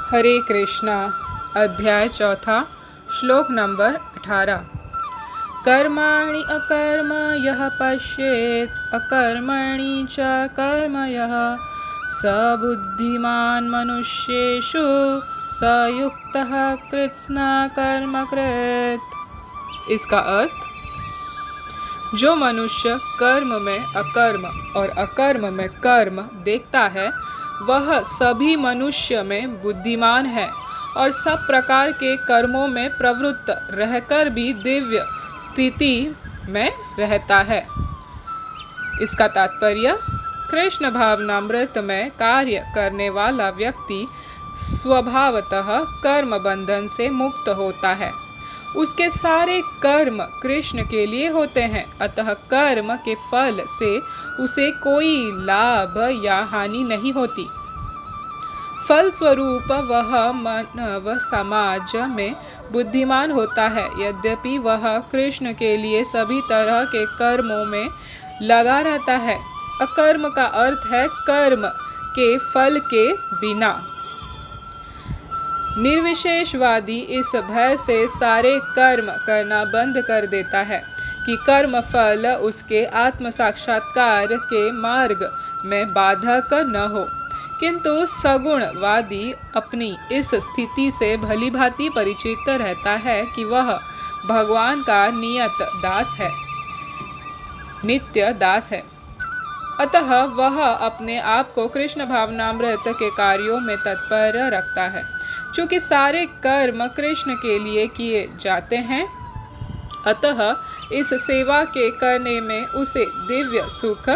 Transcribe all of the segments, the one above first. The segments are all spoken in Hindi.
हरे कृष्णा। अध्याय चौथा, श्लोक नंबर 18। कर्माणि अकर्म यः पश्येत् अकर्मणि च कर्म यः स बुद्धिमान् मनुष्येषु स युक्तः कृत्स्ना कर्म कृत्। इसका अर्थ, जो मनुष्य कर्म में अकर्म और अकर्म में कर्म देखता है वह सभी मनुष्य में बुद्धिमान है और सब प्रकार के कर्मों में प्रवृत्त रहकर भी दिव्य स्थिति में रहता है। इसका तात्पर्य, कृष्ण भावनामृत में कार्य करने वाला व्यक्ति स्वभावतः कर्म बंधन से मुक्त होता है। उसके सारे कर्म कृष्ण के लिए होते हैं, अतः कर्म के फल से उसे कोई लाभ या हानि नहीं होती। फलस्वरूप वह मानव समाज में बुद्धिमान होता है, यद्यपि वह कृष्ण के लिए सभी तरह के कर्मों में लगा रहता है। अकर्म का अर्थ है कर्म के फल के बिना। निर्विशेषवादी इस भय से सारे कर्म करना बंद कर देता है कि कर्म फल उसके आत्म साक्षात्कार के मार्ग में बाधक न हो, किंतु सगुणवादी अपनी इस स्थिति से भली भांति परिचित रहता है कि वह भगवान का नित्य दास है। अतः वह अपने आप को कृष्ण भावनामृत के कार्यों में तत्पर रखता है। चूँकि सारे कर्म कृष्ण के लिए किए जाते हैं, अतः इस सेवा के करने में उसे दिव्य सुख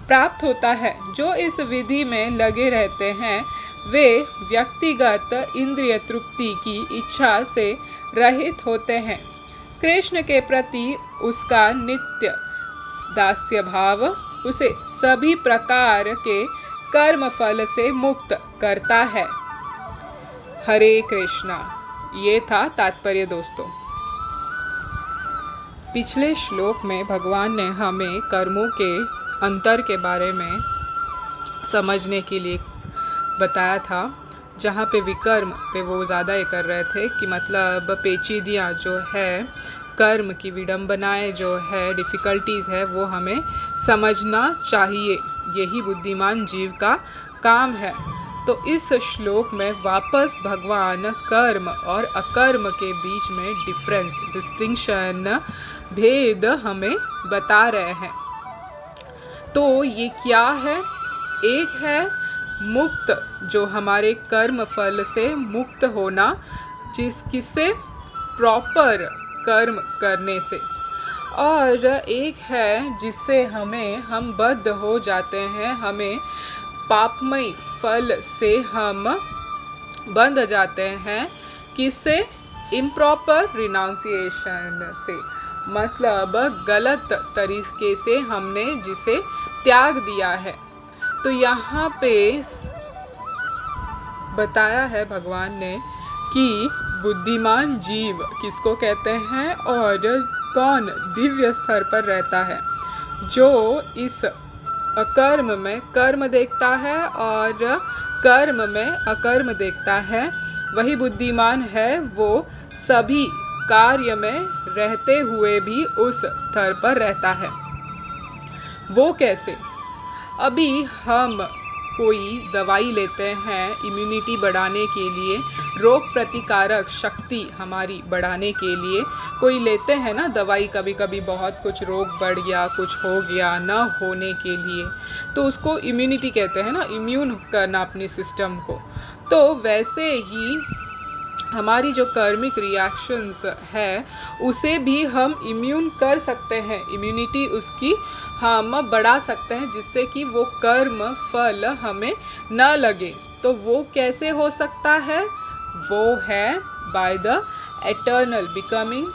प्राप्त होता है। जो इस विधि में लगे रहते हैं वे व्यक्तिगत इंद्रिय तृप्ति की इच्छा से रहित होते हैं। कृष्ण के प्रति उसका नित्य दास्य भाव उसे सभी प्रकार के कर्म फल से मुक्त करता है। हरे कृष्णा। ये था तात्पर्य दोस्तों। पिछले श्लोक में भगवान ने हमें कर्मों के अंतर के बारे में समझने के लिए बताया था, जहाँ पे विकर्म पे वो ज़्यादा ये कर रहे थे कि मतलब पेचीदियाँ जो है, कर्म की विडंबनाएं जो है, डिफ़िकल्टीज़ है, वो हमें समझना चाहिए। यही बुद्धिमान जीव का काम है। तो इस श्लोक में वापस भगवान कर्म और अकर्म के बीच में डिस्टिंक्शन, भेद हमें बता रहे हैं। तो ये क्या है? एक है मुक्त, जो हमारे कर्म फल से मुक्त होना, किससे? प्रॉपर कर्म करने से। और एक है जिससे हम बद्ध हो जाते हैं, हमें पापमय फल से हम बंध जाते हैं। किससे? इम्प्रॉपर रिनाउंसिएशन से, मतलब गलत तरीके से हमने जिसे त्याग दिया है। तो यहाँ पे बताया है भगवान ने कि बुद्धिमान जीव किसको कहते हैं और कौन दिव्य स्तर पर रहता है। जो इस अकर्म में कर्म देखता है और कर्म में अकर्म देखता है, वही बुद्धिमान है। वो सभी कार्य में रहते हुए भी उस स्तर पर रहता है। वो कैसे? अभी हम कोई दवाई लेते हैं इम्यूनिटी बढ़ाने के लिए, रोग प्रतिकारक शक्ति हमारी बढ़ाने के लिए कोई लेते हैं ना दवाई। कभी कभी बहुत कुछ रोग बढ़ गया, कुछ हो गया, न होने के लिए, तो उसको इम्यूनिटी कहते हैं ना, इम्यून करना अपने सिस्टम को। तो वैसे ही हमारी जो कर्मिक रिएक्शंस है उसे भी हम इम्यून कर सकते हैं, इम्यूनिटी उसकी हम बढ़ा सकते हैं, जिससे कि वो कर्म फल हमें न लगे। तो वो कैसे हो सकता है? वो है by the becoming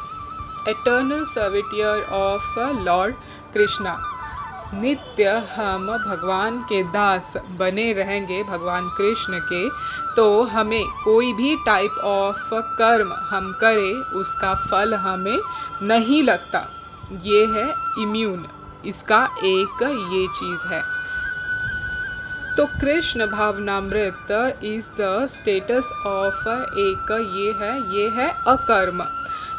eternal servitor of Lord Krishna. नित्य हम भगवान के दास बने रहेंगे, भगवान कृष्ण के। तो हमें कोई भी टाइप ऑफ कर्म हम करें उसका फल हमें नहीं लगता। ये है इम्यून, इसका एक ये चीज़ है। तो कृष्ण भावनामृत इज द स्टेटस ऑफ एक ये है अकर्म।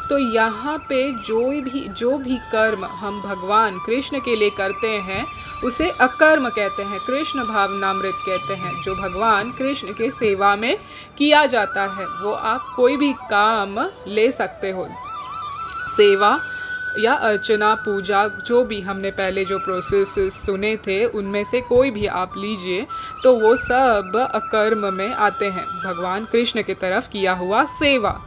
तो यहाँ पे जो भी कर्म हम भगवान कृष्ण के लिए करते हैं उसे अकर्म कहते हैं, कृष्ण भावनामृत कहते हैं। जो भगवान कृष्ण के सेवा में किया जाता है वो आप कोई भी काम ले सकते हो, सेवा या अर्चना पूजा, जो भी हमने पहले जो प्रोसेस सुने थे उनमें से कोई भी आप लीजिए, तो वो सब अकर्म में आते हैं, भगवान कृष्ण की तरफ किया हुआ सेवा।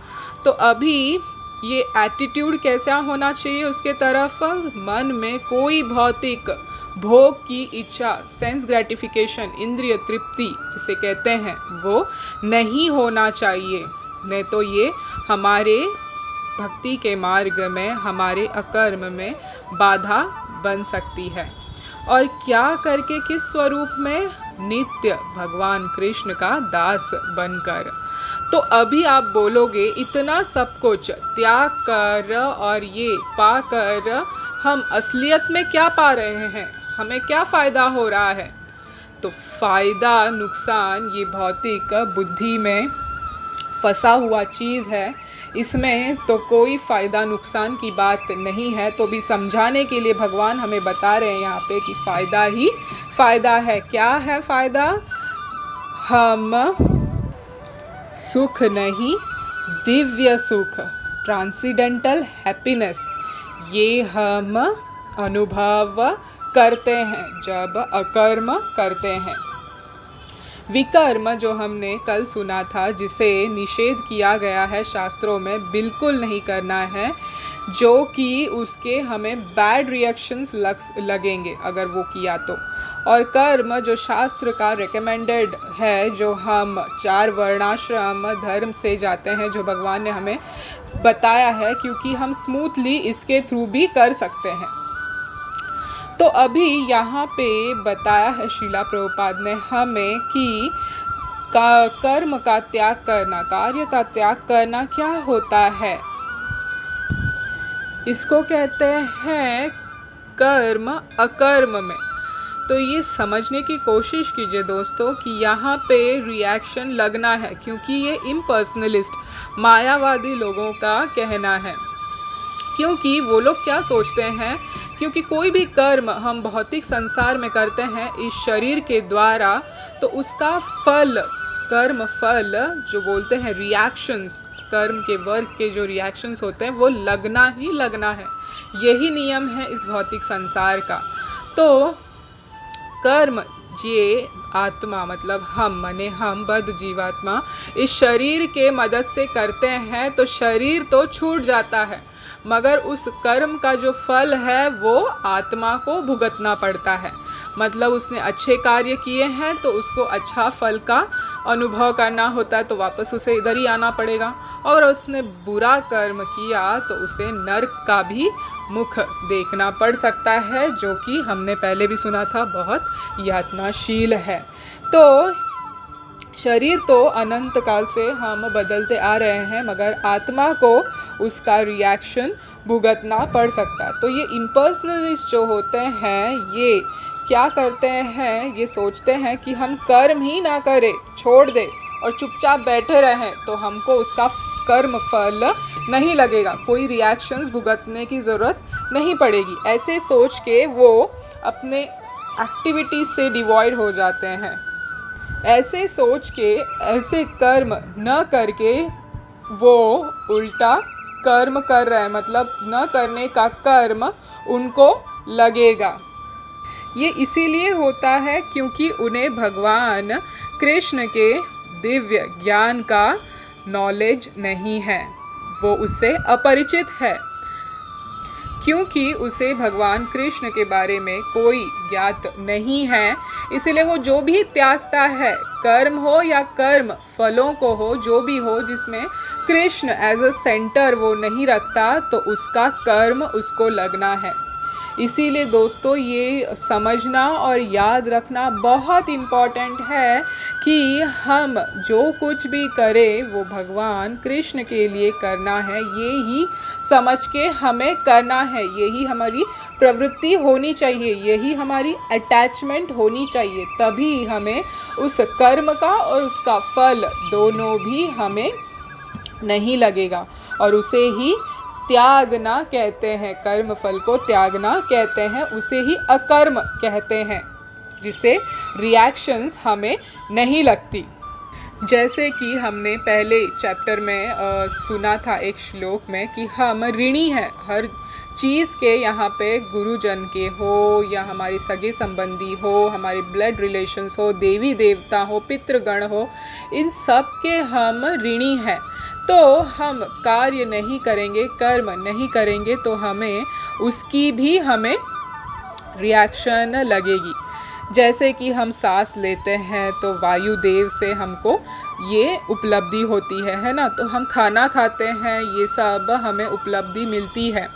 तो अभी ये एटीट्यूड कैसा होना चाहिए उसके तरफ, मन में कोई भौतिक भोग की इच्छा, सेंस ग्रेटिफिकेशन, इंद्रिय तृप्ति जिसे कहते हैं, वो नहीं होना चाहिए। नहीं तो ये हमारे भक्ति के मार्ग में, हमारे अकर्म में बाधा बन सकती है। और क्या करके, किस स्वरूप में? नित्य भगवान कृष्ण का दास बनकर। तो अभी आप बोलोगे इतना सब कुछ त्याग कर और ये पा कर हम असलियत में क्या पा रहे हैं, हमें क्या फ़ायदा हो रहा है? तो फ़ायदा नुकसान ये भौतिक बुद्धि में फंसा हुआ चीज़ है, इसमें तो कोई फ़ायदा नुकसान की बात नहीं है। तो भी समझाने के लिए भगवान हमें बता रहे हैं यहाँ पे कि फ़ायदा ही फ़ायदा है। क्या है फ़ायदा? हम सुख नहीं, दिव्य सुख, ट्रांसेंडेंटल हैप्पीनेस, ये हम अनुभव करते हैं जब अकर्म करते हैं। विकर्म जो हमने कल सुना था, जिसे निषेध किया गया है शास्त्रों में, बिल्कुल नहीं करना है, जो कि उसके हमें बैड रिएक्शंस लगेंगे अगर वो किया तो। और कर्म जो शास्त्र का रिकमेंडेड है, जो हम 4 वर्णाश्रम धर्म से जाते हैं, जो भगवान ने हमें बताया है, क्योंकि हम स्मूथली इसके थ्रू भी कर सकते हैं। तो अभी यहाँ पे बताया है श्रीला प्रभुपाद ने हमें कि कर्म का त्याग करना, कार्य का त्याग करना क्या होता है। इसको कहते हैं कर्म अकर्म में। तो ये समझने की कोशिश कीजिए दोस्तों कि यहाँ पे रिएक्शन लगना है, क्योंकि ये इम्पर्सनलिस्ट मायावादी लोगों का कहना है। क्योंकि वो लोग क्या सोचते हैं, क्योंकि कोई भी कर्म हम भौतिक संसार में करते हैं इस शरीर के द्वारा, तो उसका फल, कर्म फल जो बोलते हैं रिएक्शंस, कर्म के वर्क के जो रिएक्शंस होते हैं वो लगना ही लगना है। यही नियम है इस भौतिक संसार का। तो कर्म ये आत्मा, मतलब हम माने हम बद्ध जीवात्मा, इस शरीर के मदद से करते हैं, तो शरीर तो छूट जाता है, मगर उस कर्म का जो फल है वो आत्मा को भुगतना पड़ता है। मतलब उसने अच्छे कार्य किए हैं तो उसको अच्छा फल का अनुभव करना होता है, तो वापस उसे इधर ही आना पड़ेगा। और उसने बुरा कर्म किया तो उसे नरक का भी मुख देखना पड़ सकता है, जो कि हमने पहले भी सुना था, बहुत यातनाशील है। तो शरीर तो अनंत काल से हम बदलते आ रहे हैं, मगर आत्मा को उसका रिएक्शन भुगतना पड़ सकता है। तो ये इम्पर्सनलिस्ट जो होते हैं, ये क्या करते हैं, ये सोचते हैं कि हम कर्म ही ना करें, छोड़ दे और चुपचाप बैठे रहें, तो हमको उसका कर्म फल नहीं लगेगा, कोई रिएक्शंस भुगतने की ज़रूरत नहीं पड़ेगी। ऐसे सोच के वो अपने एक्टिविटीज़ से डिवॉइड हो जाते हैं। ऐसे सोच के, ऐसे कर्म न करके वो उल्टा कर्म कर रहे हैं, मतलब न करने का कर्म उनको लगेगा। ये इसीलिए होता है क्योंकि उन्हें भगवान कृष्ण के दिव्य ज्ञान का नॉलेज नहीं है, वो उससे अपरिचित है। क्योंकि उसे भगवान कृष्ण के बारे में कोई ज्ञात नहीं है, इसलिए वो जो भी त्यागता है, कर्म हो या कर्म फलों को हो, जो भी हो, जिसमें कृष्ण एज अ सेंटर वो नहीं रखता, तो उसका कर्म उसको लगना है। इसीलिए दोस्तों ये समझना और याद रखना बहुत इम्पॉर्टेंट है कि हम जो कुछ भी करें वो भगवान कृष्ण के लिए करना है, ये ही समझ के हमें करना है, यही हमारी प्रवृत्ति होनी चाहिए, यही हमारी अटैचमेंट होनी चाहिए, तभी हमें उस कर्म का और उसका फल दोनों भी हमें नहीं लगेगा। और उसे ही त्यागना कहते हैं, कर्म फल को त्यागना कहते हैं, उसे ही अकर्म कहते हैं, जिसे रिएक्शंस हमें नहीं लगती। जैसे कि हमने पहले चैप्टर में सुना था एक श्लोक में कि हम ऋणी हैं हर चीज़ के, यहाँ पे गुरुजन के हो या हमारी सगे संबंधी हो, हमारे ब्लड रिलेशंस हो, देवी देवता हो, पितृगण हो, इन सब के हम ऋणी हैं। तो हम कार्य नहीं करेंगे, कर्म नहीं करेंगे तो हमें उसकी भी हमें रिएक्शन लगेगी। जैसे कि हम सांस लेते हैं तो वायुदेव से हमको ये उपलब्धि होती है ना, तो हम खाना खाते हैं, ये सब हमें उपलब्धि मिलती है।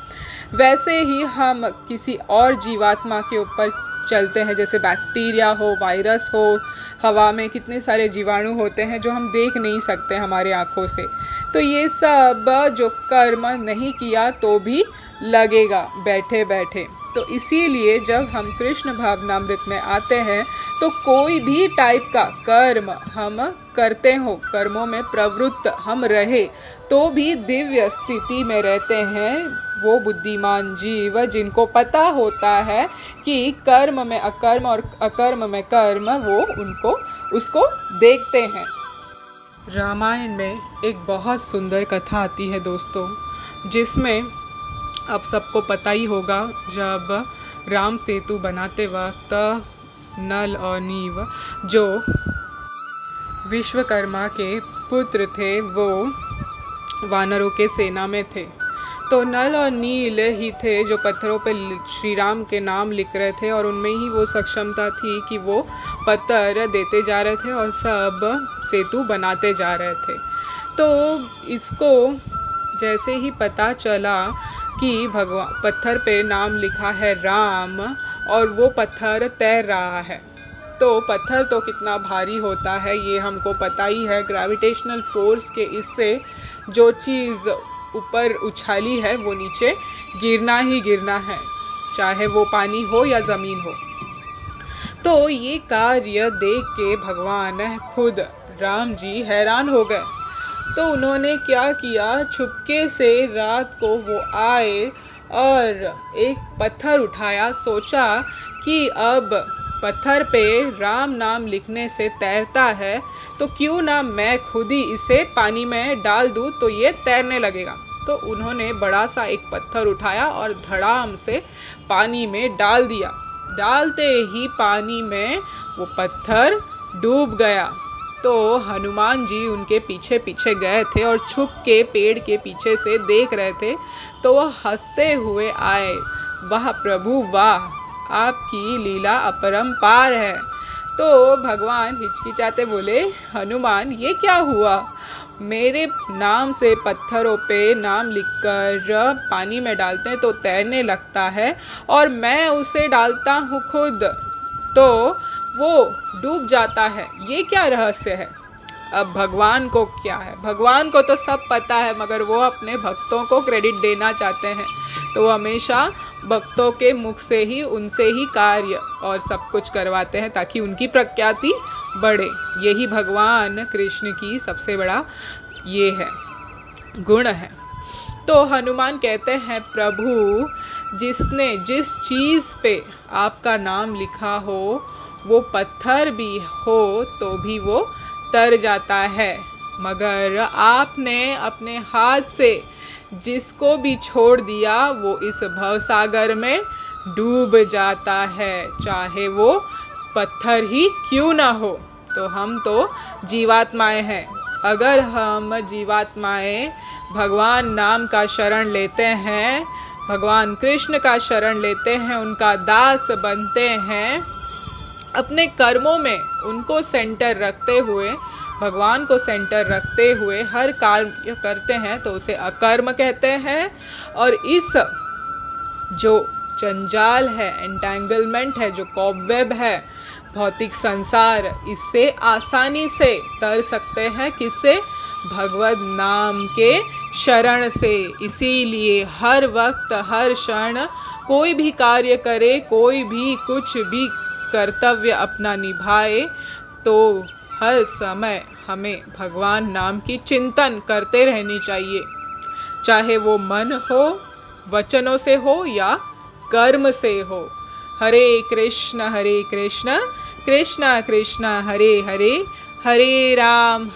वैसे ही हम किसी और जीवात्मा के ऊपर चलते हैं, जैसे बैक्टीरिया हो, वायरस हो, हवा में कितने सारे जीवाणु होते हैं जो हम देख नहीं सकते हमारे आँखों से, तो ये सब जो कर्म नहीं किया तो भी लगेगा बैठे बैठे। तो इसीलिए जब हम कृष्ण भावनामृत में आते हैं तो कोई भी टाइप का कर्म हम करते हो, कर्मों में प्रवृत्त हम रहे तो भी दिव्य स्थिति में रहते हैं वो बुद्धिमान जीव, जिनको पता होता है कि कर्म में अकर्म और अकर्म में कर्म, वो उसको देखते हैं। रामायण में एक बहुत सुंदर कथा आती है दोस्तों, जिसमें अब सबको पता ही होगा, जब राम सेतु बनाते वक्त नल और नील जो विश्वकर्मा के पुत्र थे वो वानरों के सेना में थे। तो नल और नील ही थे जो पत्थरों पे श्री राम के नाम लिख रहे थे, और उनमें ही वो सक्षमता थी कि वो पत्थर देते जा रहे थे और सब सेतु बनाते जा रहे थे। तो इसको जैसे ही पता चला कि भगवान पत्थर पे नाम लिखा है राम और वो पत्थर तैर रहा है, तो पत्थर तो कितना भारी होता है ये हमको पता ही है। ग्रेविटेशनल फोर्स के इससे जो चीज़ ऊपर उछाली है वो नीचे गिरना ही गिरना है, चाहे वो पानी हो या ज़मीन हो। तो ये कार्य देख के भगवान खुद राम जी हैरान हो गए। तो उन्होंने क्या किया, छुपके से रात को वो आए और एक पत्थर उठाया, सोचा कि अब पत्थर पे राम नाम लिखने से तैरता है तो क्यों ना मैं खुद ही इसे पानी में डाल दूँ तो ये तैरने लगेगा। तो उन्होंने बड़ा सा एक पत्थर उठाया और धड़ाम से पानी में डाल दिया। डालते ही पानी में वो पत्थर डूब गया। तो हनुमान जी उनके पीछे पीछे गए थे और छुप के पेड़ के पीछे से देख रहे थे। तो वह हंसते हुए आए, वाह प्रभु वाह, आपकी लीला अपरंपार है। तो भगवान हिचकिचाते बोले, हनुमान ये क्या हुआ, मेरे नाम से पत्थरों पे नाम लिखकर पानी में डालते हैं तो तैरने लगता है, और मैं उसे डालता हूँ खुद तो वो डूब जाता है, ये क्या रहस्य है। अब भगवान को क्या है, भगवान को तो सब पता है, मगर वो अपने भक्तों को क्रेडिट देना चाहते हैं, तो वो हमेशा भक्तों के मुख से ही उनसे ही कार्य और सब कुछ करवाते हैं ताकि उनकी प्रख्याति बढ़े। यही भगवान कृष्ण की सबसे बड़ा ये है गुण है। तो हनुमान कहते हैं, प्रभु जिसने जिस चीज़ पे आपका नाम लिखा हो वो पत्थर भी हो तो भी वो तर जाता है, मगर आपने अपने हाथ से जिसको भी छोड़ दिया वो इस भवसागर में डूब जाता है, चाहे वो पत्थर ही क्यों ना हो। तो हम तो जीवात्माएं हैं, अगर हम जीवात्माएं भगवान नाम का शरण लेते हैं, भगवान कृष्ण का शरण लेते हैं, उनका दास बनते हैं, अपने कर्मों में उनको सेंटर रखते हुए, भगवान को सेंटर रखते हुए हर कार्य करते हैं तो उसे अकर्म कहते हैं। और इस जो जंजाल है, एंटेंगलमेंट है, जो कॉबवेब है भौतिक संसार, इससे आसानी से तर सकते हैं, किससे, भगवत नाम के शरण से। इसीलिए हर वक्त हर क्षण कोई भी कार्य करे, कोई भी कुछ भी कर्तव्य अपना निभाए, तो हर समय हमें भगवान नाम की चिंतन करते रहनी चाहिए, चाहे वो मन हो, वचनों से हो या कर्म से हो। हरे कृष्ण कृष्ण कृष्ण हरे हरे, हरे राम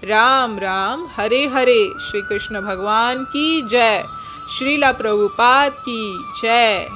राम राम हरे हरे। श्री कृष्ण भगवान की जय। श्रीला प्रभुपाद की जय।